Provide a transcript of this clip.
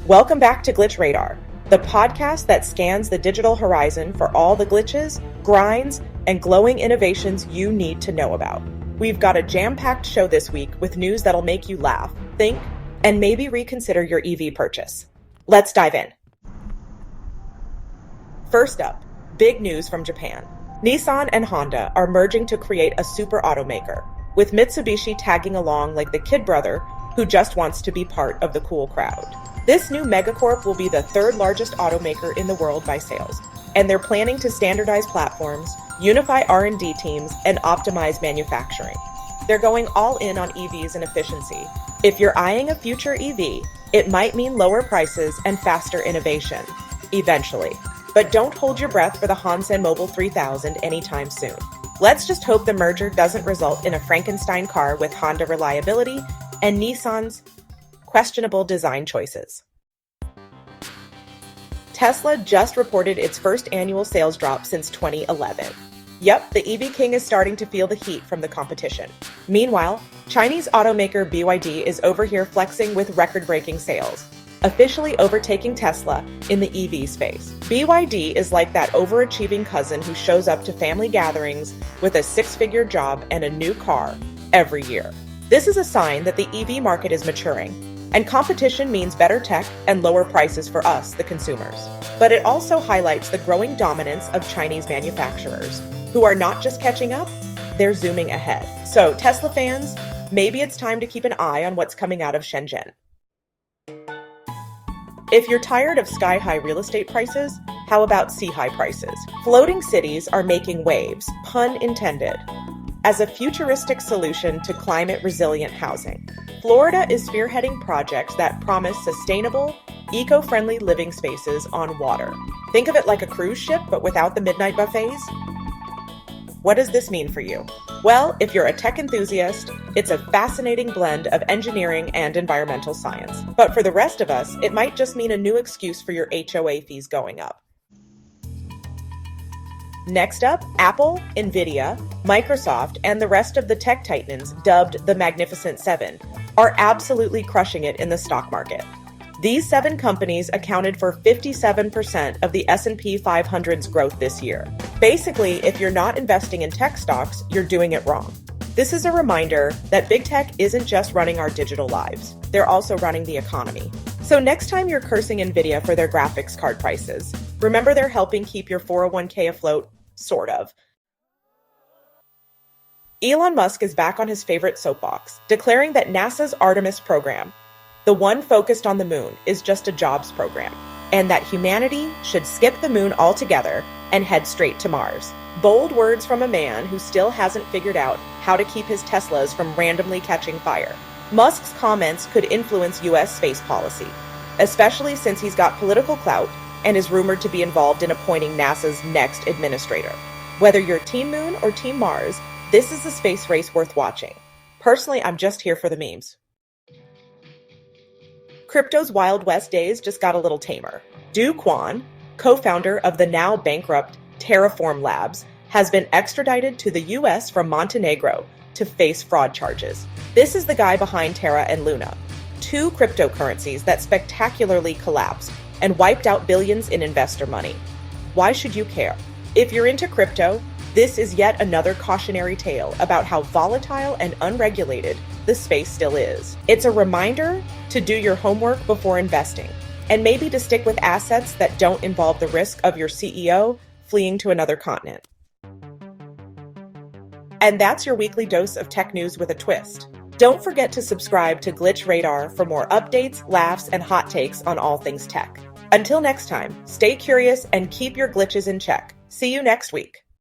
Welcome back to Glitch Radar, the podcast that scans the digital horizon for all the glitches, grinds, and glowing innovations you need to know about. We've got a jam-packed show this week with news that'll make you laugh, think, and maybe reconsider your EV purchase. Let's dive in. First up, big news from Japan. Nissan and Honda are merging to create a super automaker, with Mitsubishi tagging along like the kid brother who just wants to be part of the cool crowd. This new megacorp will be the third largest automaker in the world by sales, and they're planning to standardize platforms, unify R&D teams, and optimize manufacturing. They're going all in on EVs and efficiency. If you're eyeing a future EV, it might mean lower prices and faster innovation, eventually. But don't hold your breath for the Hansen Mobile 3000 anytime soon. Let's just hope the merger doesn't result in a Frankenstein car with Honda reliability and Nissan's questionable design choices. Tesla just reported its first annual sales drop since 2011. Yep, the EV king is starting to feel the heat from the competition. Meanwhile, Chinese automaker BYD is over here flexing with record-breaking sales, officially overtaking Tesla in the EV space. BYD is like that overachieving cousin who shows up to family gatherings with a six-figure job and a new car every year. This is a sign that the EV market is maturing, and competition means better tech and lower prices for us, the consumers. But it also highlights the growing dominance of Chinese manufacturers, who are not just catching up, they're zooming ahead. So, Tesla fans, maybe it's time to keep an eye on what's coming out of Shenzhen. If you're tired of sky-high real estate prices, how about sea-high prices? Floating cities are making waves, pun intended, as a futuristic solution to climate-resilient housing. Florida is spearheading projects that promise sustainable, eco-friendly living spaces on water. Think of it like a cruise ship, but without the midnight buffets. What does this mean for you? Well, if you're a tech enthusiast, it's a fascinating blend of engineering and environmental science. But for the rest of us, it might just mean a new excuse for your HOA fees going up. Next up, Apple, Nvidia, Microsoft, and the rest of the tech titans, dubbed the Magnificent Seven, are absolutely crushing it in the stock market. These 7 companies accounted for 57% of the S&P 500's growth this year. Basically, if you're not investing in tech stocks, you're doing it wrong. This is a reminder that big tech isn't just running our digital lives, they're also running the economy. So next time you're cursing Nvidia for their graphics card prices, remember they're helping keep your 401k afloat, sort of. Elon Musk is back on his favorite soapbox, declaring that NASA's Artemis program, the one focused on the moon, is just a jobs program, and that humanity should skip the moon altogether and head straight to Mars. Bold words from a man who still hasn't figured out how to keep his Teslas from randomly catching fire. Musk's comments could influence U.S. space policy, especially since he's got political clout and is rumored to be involved in appointing NASA's next administrator. Whether you're Team Moon or Team Mars, this is a space race worth watching. Personally, I'm just here for the memes. Crypto's Wild West days just got a little tamer. Do Kwon, co-founder of the now bankrupt Terraform Labs, has been extradited to the US from Montenegro to face fraud charges. This is the guy behind Terra and Luna, 2 cryptocurrencies that spectacularly collapsed and wiped out billions in investor money. Why should you care? If you're into crypto, this is yet another cautionary tale about how volatile and unregulated the space still is. It's a reminder to do your homework before investing, and maybe to stick with assets that don't involve the risk of your CEO fleeing to another continent. And that's your weekly dose of tech news with a twist. Don't forget to subscribe to Glitch Radar for more updates, laughs, and hot takes on all things tech. Until next time, stay curious and keep your glitches in check. See you next week.